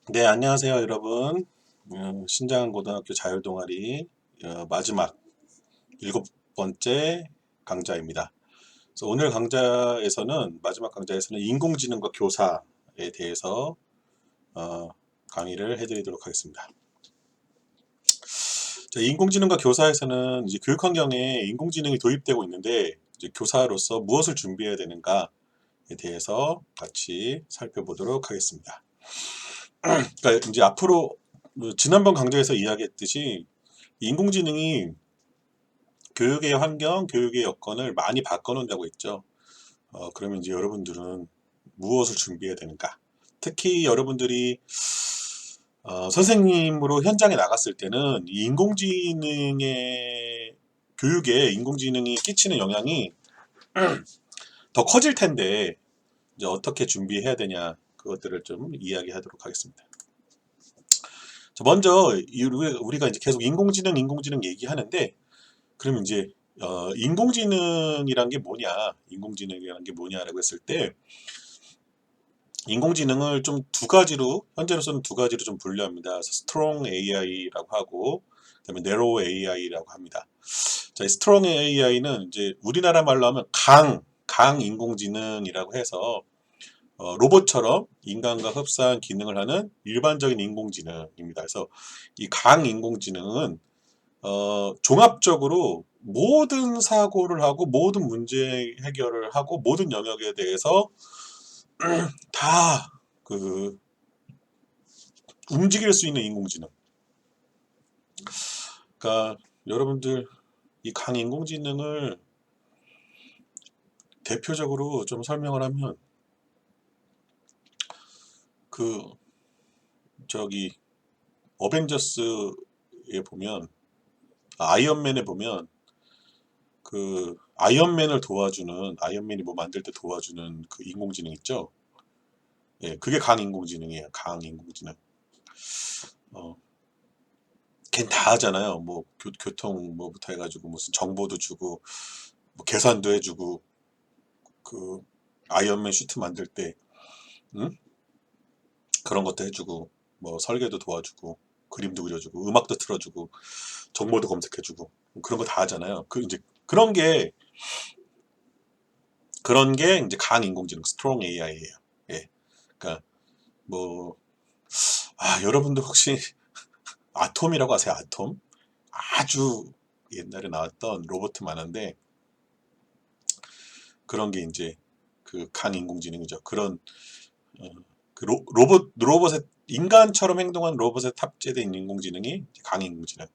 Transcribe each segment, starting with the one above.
네, 안녕하세요, 여러분. 신장고등학교 자율동아리 마지막 일곱 번째 강좌입니다. 그래서 오늘 마지막 강좌에서는 인공지능과 교사에 대해서 어, 강의를 해드리도록 하겠습니다. 자, 인공지능과 교사에서는 이제 교육 환경에 인공지능이 도입되고 있는데, 이제 교사로서 무엇을 준비해야 되는가에 대해서 같이 살펴보도록 하겠습니다. 그러니까 이제 앞으로 지난번 강좌에서 이야기했듯이 인공지능이 교육의 환경, 교육의 여건을 많이 바꿔놓는다고 했죠. 그러면 이제 여러분들은 무엇을 준비해야 되는가? 특히 여러분들이 선생님으로 현장에 나갔을 때는 이 인공지능의 교육에 인공지능이 끼치는 영향이 더 커질 텐데 이제 어떻게 준비해야 되냐 그것들을 좀 이야기하도록 하겠습니다. 자, 먼저 우리가 이제 계속 인공지능 얘기하는데 그럼 이제 인공지능이란 게 뭐냐, 인공지능이란 게 뭐냐라고 했을 때 인공지능을 좀 두 가지로 현재로서는 두 가지로 좀 분류합니다. 스트롱 AI라고 하고 그다음에 네로우 AI라고 합니다. 자, 이 스트롱 AI는 이제 우리나라 말로 하면 강 인공지능이라고 해서 로봇처럼 인간과 흡사한 기능을 하는 일반적인 인공지능입니다. 그래서 이 강 인공지능은 종합적으로 모든 사고를 하고 모든 문제 해결을 하고 모든 영역에 대해서 다 그 움직일 수 있는 인공지능. 그러니까 여러분들 이 강 인공지능을 대표적으로 좀 설명을 하면 그 저기 어벤져스에 보면 아이언맨에 보면 그 아이언맨을 도와주는 아이언맨이 뭐 만들 때 도와주는 그 인공지능 있죠? 예, 그게 강 인공지능이에요. 강 인공지능. 어, 걘 다 하잖아요. 뭐 교통 뭐부터 해가지고 무슨 정보도 주고 뭐 계산도 해주고 그 아이언맨 슈트 만들 때 응? 그런 것도 해주고 뭐 설계도 도와주고 그림도 그려주고 음악도 틀어주고 정보도 검색해주고 그런 거 다 하잖아요. 그 이제 그런 게 이제 강 인공지능 스트롱 AI예요. 예. 그러니까 뭐 여러분들 혹시 아톰이라고 아세요? 아톰? 아주 옛날에 나왔던 로봇 만화인데 그런 게 이제 그 강 인공지능이죠. 그런 어, 그 로봇에 인간처럼 행동하는 로봇에 탑재된 인공지능이 강 인공지능.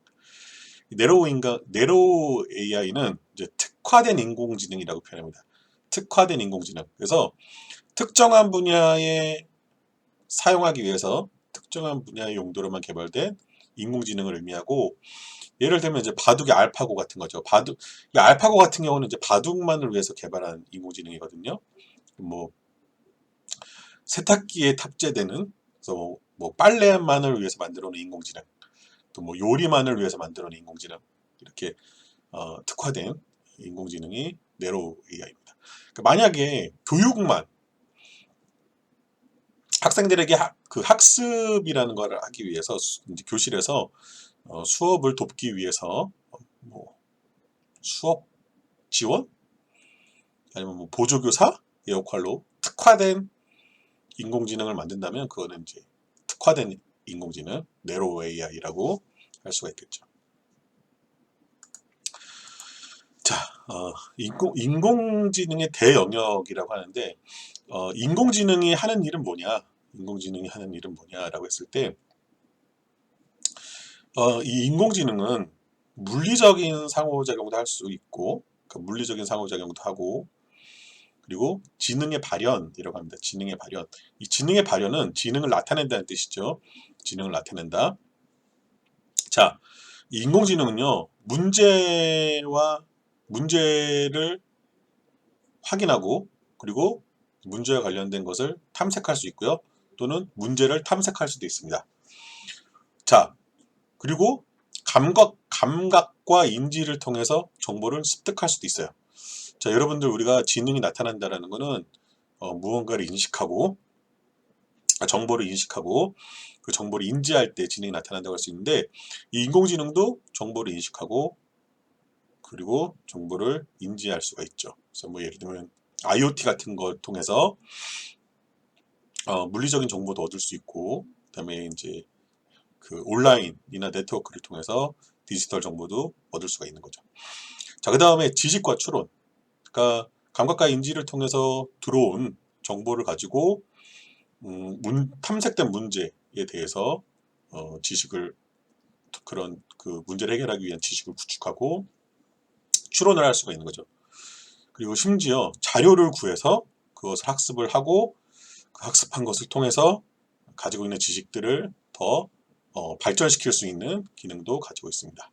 네로우 AI는 이제 특화된 인공지능이라고 표현합니다. 특화된 인공지능. 그래서 특정한 분야에 사용하기 위해서 특정한 분야의 용도로만 개발된 인공지능을 의미하고 예를 들면 이제 바둑의 알파고 같은 거죠. 이 알파고 같은 경우는 이제 바둑만을 위해서 개발한 인공지능이거든요. 뭐 세탁기에 탑재되는 그래서 뭐 빨래만을 위해서 만들어 놓은 인공지능, 또 뭐 요리만을 위해서 만들어 놓은 인공지능 이렇게 특화된 인공지능이 네로 AI입니다. 그러니까 만약에 교육만 학생들에게 그 학습이라는 걸 하기 위해서 이제 교실에서 수업을 돕기 위해서 뭐 수업 지원 아니면 뭐 보조교사의 역할로 특화된 인공지능을 만든다면 그거는 이제 특화된 인공지능 네로 AI라고 할 수가 있겠죠. 자, 인공지능의 대영역이라고 하는데 인공지능이 하는 일은 뭐냐? 인공지능이 하는 일은 뭐냐라고 했을 때 이 인공지능은 물리적인 상호작용도 할 수 있고 그러니까 물리적인 상호작용도 하고 그리고 지능의 발현이라고 합니다. 지능의 발현. 이 지능의 발현은 지능을 나타낸다는 뜻이죠. 지능을 나타낸다. 자, 이 인공지능은요, 문제를 확인하고, 그리고 문제와 관련된 것을 탐색할 수 있고요. 또는 문제를 탐색할 수도 있습니다. 자, 그리고 감각과 인지를 통해서 정보를 습득할 수도 있어요. 자, 여러분들 우리가 지능이 나타난다는 것은 무언가를 인식하고 정보를 인식하고 그 정보를 인지할 때 지능이 나타난다고 할 수 있는데, 이 인공지능도 정보를 인식하고 그리고 정보를 인지할 수가 있죠. 그래서 뭐 예를 들면 IoT 같은 걸 통해서 물리적인 정보도 얻을 수 있고, 그다음에 이제 그 온라인이나 네트워크를 통해서 디지털 정보도 얻을 수가 있는 거죠. 자, 그 다음에 지식과 추론. 그러니까 감각과 인지를 통해서 들어온 정보를 가지고 탐색된 문제에 대해서 지식을, 그런 그 문제를 해결하기 위한 지식을 구축하고 추론을 할 수가 있는 거죠. 그리고 심지어 자료를 구해서 그것을 학습을 하고 그 학습한 것을 통해서 가지고 있는 지식들을 더 발전시킬 수 있는 기능도 가지고 있습니다.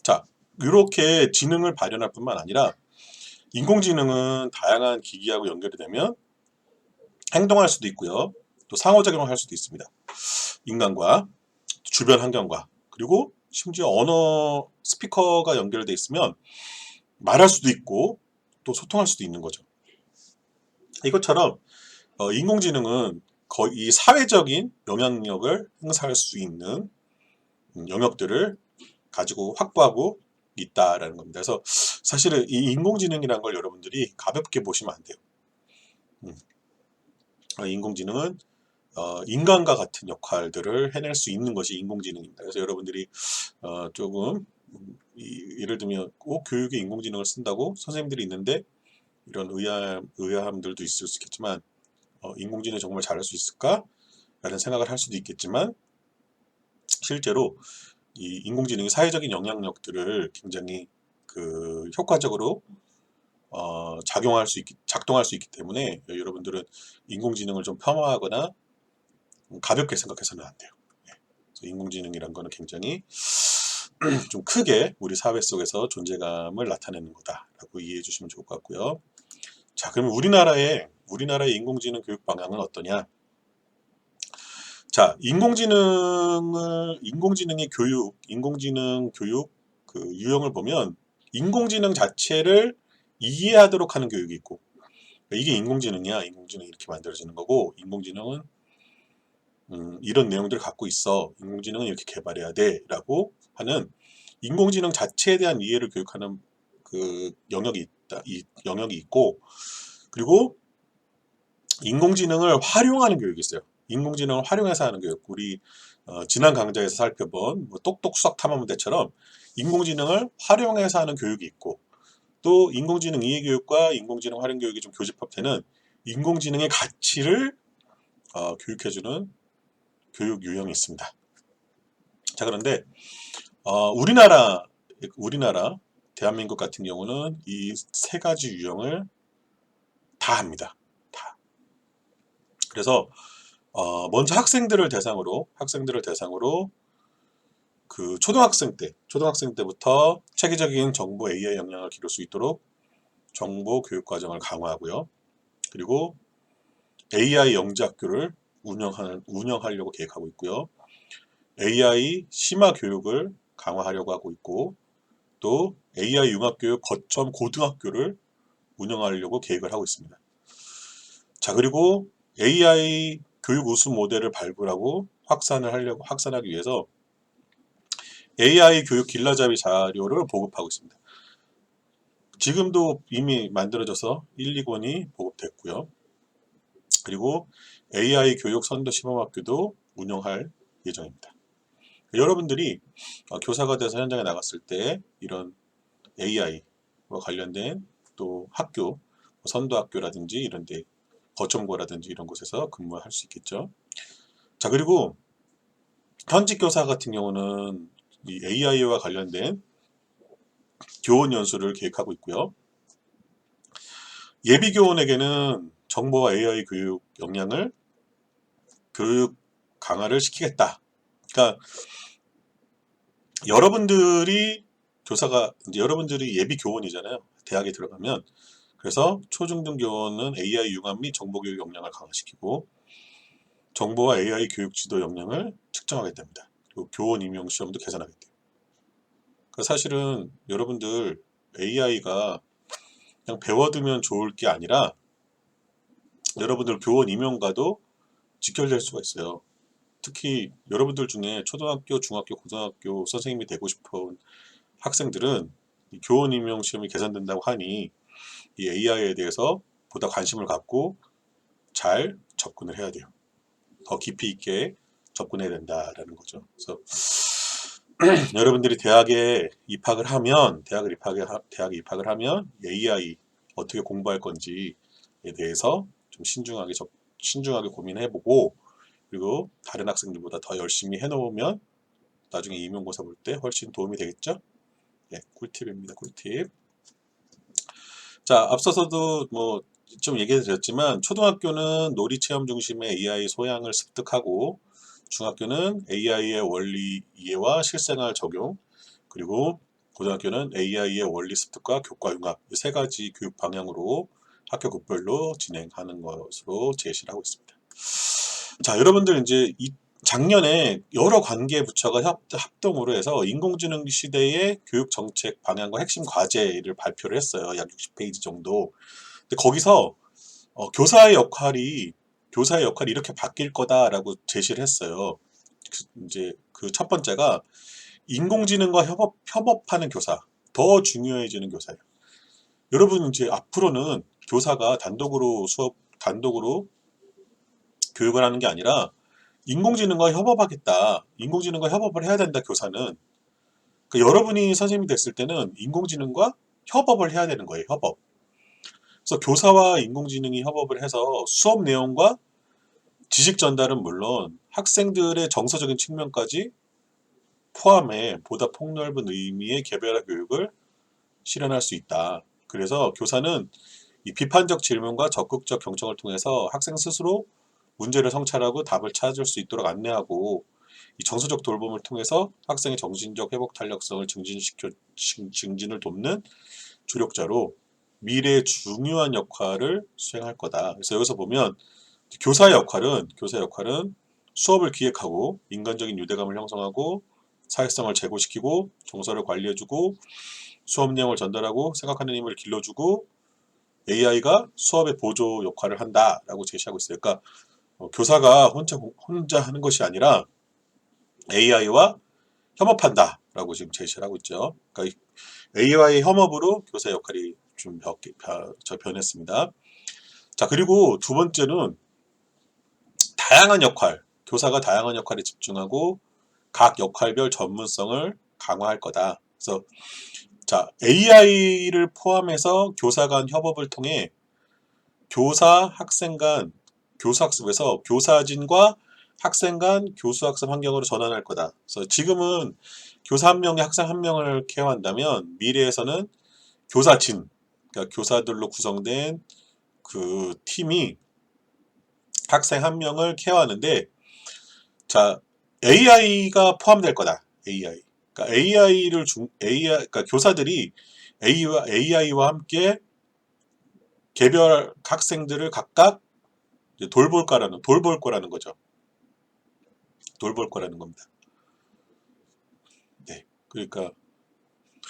자, 이렇게 지능을 발현할 뿐만 아니라 인공지능은 다양한 기기하고 연결이 되면 행동할 수도 있고요. 또 상호작용을 할 수도 있습니다. 인간과 주변 환경과, 그리고 심지어 언어 스피커가 연결되어 있으면 말할 수도 있고 또 소통할 수도 있는 거죠. 이것처럼 인공지능은 거의 이 사회적인 영향력을 행사할 수 있는 영역들을 가지고 확보하고 있다라는 겁니다. 그래서 사실은 이 인공지능이라는 걸 여러분들이 가볍게 보시면 안 돼요. 인공지능은 인간과 같은 역할들을 해낼 수 있는 것이 인공지능입니다. 그래서 여러분들이 조금 예를 들면 꼭 교육에 인공지능을 쓴다고 선생님들이 있는데 이런 의아함들도 있을 수 있겠지만, 인공지능이 정말 잘할 수 있을까? 라는 생각을 할 수도 있겠지만, 실제로 이 인공지능이 사회적인 영향력들을 굉장히 그 효과적으로 작동할 수 있기 때문에 여러분들은 인공지능을 좀 폄하하거나 가볍게 생각해서는 안 돼요. 그래서 인공지능이란 거는 굉장히 좀 크게 우리 사회 속에서 존재감을 나타내는 거다라고 이해해 주시면 좋을 것 같고요. 자, 그러면 우리나라의 인공지능 교육 방향은 어떠냐? 자, 인공지능 교육 그 유형을 보면 인공지능 자체를 이해하도록 하는 교육이 있고, 이게 인공지능이야. 인공지능이 이렇게 만들어지는 거고, 인공지능은 이런 내용들을 갖고 있어. 인공지능은 이렇게 개발해야 돼라고 하는 인공지능 자체에 대한 이해를 교육하는 그 영역이 있고, 그리고 인공지능을 활용하는 교육이 있어요. 인공지능을 활용해서 하는 교육. 우리 지난 강좌에서 살펴본 뭐 똑똑 수학 탐험대처럼 인공지능을 활용해서 하는 교육이 있고, 또 인공지능 이해교육과 인공지능 활용 교육이 좀 교집합되는 인공지능의 가치를 교육해주는 교육 유형이 있습니다. 자, 그런데 우리나라 대한민국 같은 경우는 이 세 가지 유형을 다 합니다. 다. 그래서 먼저 학생들을 대상으로 그 초등학생 때부터 체계적인 정보 AI 역량을 기를 수 있도록 정보 교육 과정을 강화하고요. 그리고 AI 영재 학교를 운영하려고 계획하고 있고요. AI 심화 교육을 강화하려고 하고 있고, 또 AI 융합교육 거점 고등학교를 운영하려고 계획을 하고 있습니다. 자, 그리고 AI 교육 우수 모델을 발굴하고 확산하기 위해서 AI 교육 길라잡이 자료를 보급하고 있습니다. 지금도 이미 만들어져서 1, 2권이 보급됐고요. 그리고 AI 교육 선도 시범학교도 운영할 예정입니다. 여러분들이 교사가 돼서 현장에 나갔을 때 이런 AI와 관련된 또 학교, 선도학교라든지 이런 데, 거점고라든지 이런 곳에서 근무할 수 있겠죠. 자, 그리고 현직 교사 같은 경우는 이 AI와 관련된 교원 연수를 계획하고 있고요. 예비 교원에게는 정보와 AI 교육 역량을 교육 강화를 시키겠다. 그러니까 여러분들이 예비 교원이잖아요. 대학에 들어가면. 그래서 초중등 교원은 AI 융합 및 정보교육 역량을 강화시키고 정보와 AI 교육 지도 역량을 측정하게 됩니다. 그리고 교원 임용 시험도 개선하게 돼요. 그러니까 사실은 여러분들 AI가 그냥 배워두면 좋을 게 아니라 여러분들 교원 임용과도 직결될 수가 있어요. 특히 여러분들 중에 초등학교, 중학교, 고등학교 선생님이 되고 싶은 학생들은 이 교원 임용 시험이 개선된다고 하니 이 AI에 대해서 보다 관심을 갖고 잘 접근을 해야 돼요. 더 깊이 있게 접근해야 된다라는 거죠. 그래서 여러분들이 대학에 입학을 하면 AI 어떻게 공부할 건지에 대해서 좀 신중하게 고민해보고, 그리고 다른 학생들보다 더 열심히 해놓으면 나중에 임용고사 볼 때 훨씬 도움이 되겠죠? 네, 꿀팁입니다. 꿀팁. 자, 앞서서도 뭐 좀 얘기해 드렸지만 초등학교는 놀이 체험 중심의 AI 소양을 습득하고, 중학교는 AI의 원리 이해와 실생활 적용, 그리고 고등학교는 AI의 원리 습득과 교과 융합, 이 세 가지 교육 방향으로 학교급별로 진행하는 것으로 제시를 하고 있습니다. 자, 여러분들 이제 작년에 여러 관계 부처가 합동으로 해서 인공지능 시대의 교육 정책 방향과 핵심 과제를 발표를 했어요. 약 60페이지 정도. 근데 거기서 교사의 역할이 이렇게 바뀔 거다라고 제시를 했어요. 이제 그 첫 번째가 인공지능과 협업하는 교사, 더 중요해지는 교사예요. 여러분 이제 앞으로는 교사가 단독으로 교육을 하는 게 아니라 인공지능과 협업하겠다. 인공지능과 협업을 해야 된다, 교사는. 그러니까 여러분이 선생님이 됐을 때는 인공지능과 협업을 해야 되는 거예요, 협업. 그래서 교사와 인공지능이 협업을 해서 수업 내용과 지식 전달은 물론 학생들의 정서적인 측면까지 포함해 보다 폭넓은 의미의 개별화 교육을 실현할 수 있다. 그래서 교사는 이 비판적 질문과 적극적 경청을 통해서 학생 스스로 문제를 성찰하고 답을 찾을 수 있도록 안내하고, 이 정서적 돌봄을 통해서 학생의 정신적 회복 탄력성을 증진을 돕는 주력자로 미래의 중요한 역할을 수행할 거다. 그래서 여기서 보면 교사의 역할은 수업을 기획하고 인간적인 유대감을 형성하고 사회성을 제고시키고 정서를 관리해주고 수업 내용을 전달하고 생각하는 힘을 길러주고 AI가 수업의 보조 역할을 한다라고 제시하고 있어요. 그러니까 교사가 혼자 하는 것이 아니라 AI와 협업한다라고 지금 제시를 하고 있죠. 그러니까 AI와의 협업으로 교사의 역할이 좀 변했습니다. 자, 그리고 두 번째는 교사가 다양한 역할에 집중하고 각 역할별 전문성을 강화할 거다. 그래서 자, AI를 포함해서 교사 간 협업을 통해 교사학습에서 교사진과 학생 간 교수학습 환경으로 전환할 거다. 그래서 지금은 교사 한 명이 학생 한 명을 케어한다면 미래에서는 교사진, 그러니까 교사들로 구성된 그 팀이 학생 한 명을 케어하는데, 자, AI가 포함될 거다. AI. 그러니까 그러니까 교사들이 AI와 함께 개별 학생들을 각각 돌볼 거라는 거죠. 돌볼 거라는 겁니다. 네. 그러니까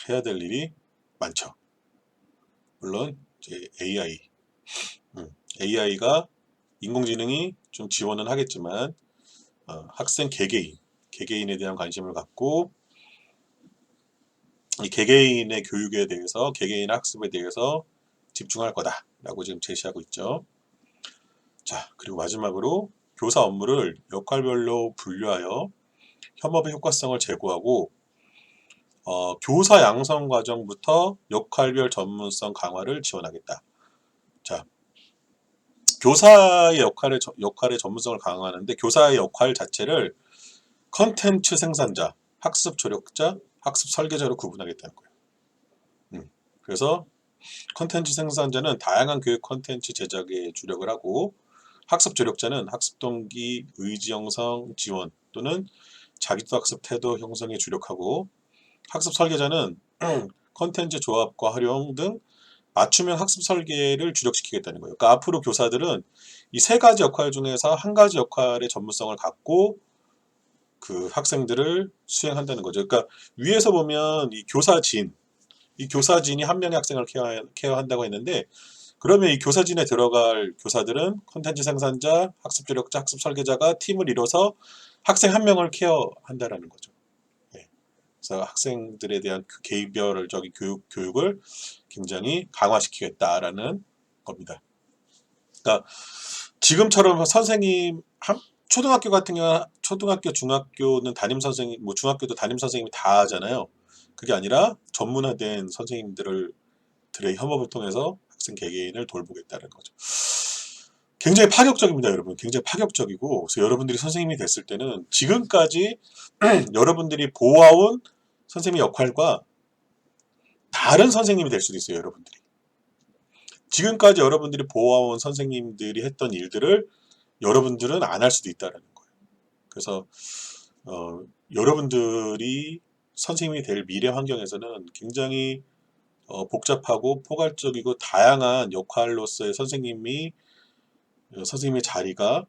해야 될 일이 많죠. 물론 이제 AI가 인공지능이 좀 지원은 하겠지만 학생 개개인에 대한 관심을 갖고 이 개개인의 교육에 대해서, 개개인 학습에 대해서 집중할 거다라고 지금 제시하고 있죠. 자, 그리고 마지막으로 교사 업무를 역할별로 분류하여 협업의 효과성을 제고하고 교사 양성 과정부터 역할별 전문성 강화를 지원하겠다. 자, 교사의 역할의 전문성을 강화하는데 교사의 역할 자체를 컨텐츠 생산자, 학습 조력자, 학습 설계자로 구분하겠다는 거예요. 그래서 컨텐츠 생산자는 다양한 교육 컨텐츠 제작에 주력을 하고, 학습 조력자는 학습 동기, 의지 형성, 지원 또는 자기도 학습 태도 형성에 주력하고, 학습 설계자는 컨텐츠 조합과 활용 등 맞춤형 학습 설계를 주력시키겠다는 거예요. 그러니까 앞으로 교사들은 이 세 가지 역할 중에서 한 가지 역할의 전문성을 갖고 그 학생들을 수행한다는 거죠. 그러니까 위에서 보면 이 교사진이 한 명의 학생을 케어한다고 했는데, 그러면 이 교사진에 들어갈 교사들은 콘텐츠 생산자, 학습 조력자, 학습 설계자가 팀을 이뤄서 학생 한 명을 케어한다라는 거죠. 예. 그래서 학생들에 대한 그 개별적인 교육을 굉장히 강화시키겠다라는 겁니다. 그러니까 지금처럼 선생님 초등학교 같은 경우 초등학교 중학교는 담임 선생님 뭐 중학교도 담임 선생님이 다 하잖아요. 그게 아니라 전문화된 선생님들의 협업을 통해서 학생 개개인을 돌보겠다는 거죠. 굉장히 파격적입니다, 여러분. 굉장히 파격적이고, 그래서 여러분들이 선생님이 됐을 때는 지금까지 여러분들이 보아온 선생님의 역할과 다른 선생님이 될 수도 있어요, 여러분들이. 지금까지 여러분들이 보아온 선생님들이 했던 일들을 여러분들은 안 할 수도 있다는 거예요. 그래서 여러분들이 선생님이 될 미래 환경에서는 굉장히 복잡하고 포괄적이고 다양한 역할로서의 선생님의 자리가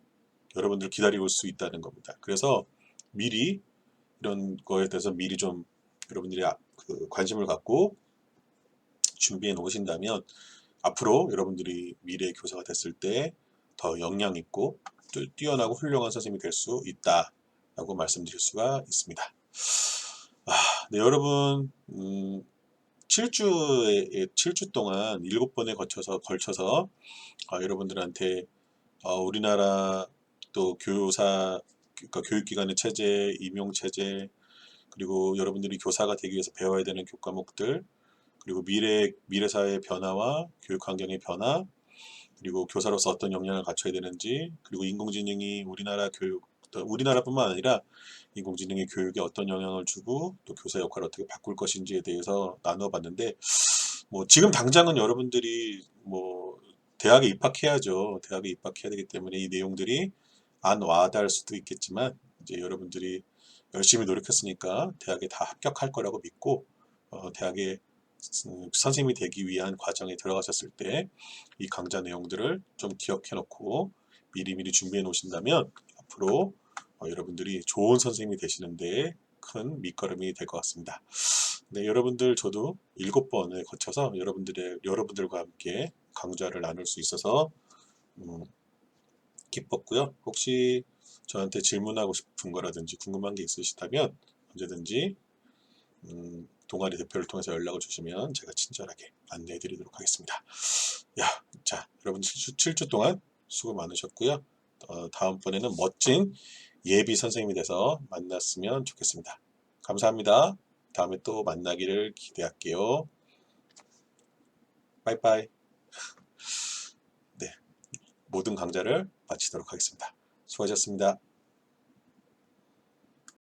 여러분들 기다리고 수 있다는 겁니다. 그래서 미리 이런 거에 대해서 미리 좀 여러분들이 그 관심을 갖고 준비해 놓으신다면 앞으로 여러분들이 미래의 교사가 됐을 때 더 역량 있고 뛰어나고 훌륭한 선생님이 될 수 있다라고 말씀드릴 수가 있습니다. 네, 여러분 7주 동안 7번에 걸쳐서 여러분들한테 우리나라 또 그러니까 교육기관의 체제, 임용체제, 그리고 여러분들이 교사가 되기 위해서 배워야 되는 교과목들, 그리고 미래 사회의 변화와 교육 환경의 변화, 그리고 교사로서 어떤 역량을 갖춰야 되는지, 그리고 인공지능이 우리나라뿐만 아니라 인공지능이 교육에 어떤 영향을 주고 또 교사 역할을 어떻게 바꿀 것인지에 대해서 나누어 봤는데, 뭐 지금 당장은 여러분들이 뭐 대학에 입학해야죠. 대학에 입학해야 되기 때문에 이 내용들이 안 와닿을 수도 있겠지만, 이제 여러분들이 열심히 노력했으니까 대학에 다 합격할 거라고 믿고 대학에 선생님이 되기 위한 과정에 들어가셨을 때 이 강좌 내용들을 좀 기억해 놓고 미리미리 준비해 놓으신다면 앞으로 여러분들이 좋은 선생님이 되시는 데 큰 밑거름이 될 것 같습니다. 네, 여러분들 저도 7번에 거쳐서 여러분들과 함께 강좌를 나눌 수 있어서 기뻤고요. 혹시 저한테 질문하고 싶은 거라든지 궁금한 게 있으시다면 언제든지 동아리 대표를 통해서 연락을 주시면 제가 친절하게 안내해 드리도록 하겠습니다. 자, 여러분 7주 동안 수고 많으셨고요. 다음번에는 멋진 예비 선생님이 돼서 만났으면 좋겠습니다. 감사합니다. 다음에 또 만나기를 기대할게요. 빠이빠이. 네, 모든 강좌를 마치도록 하겠습니다. 수고하셨습니다.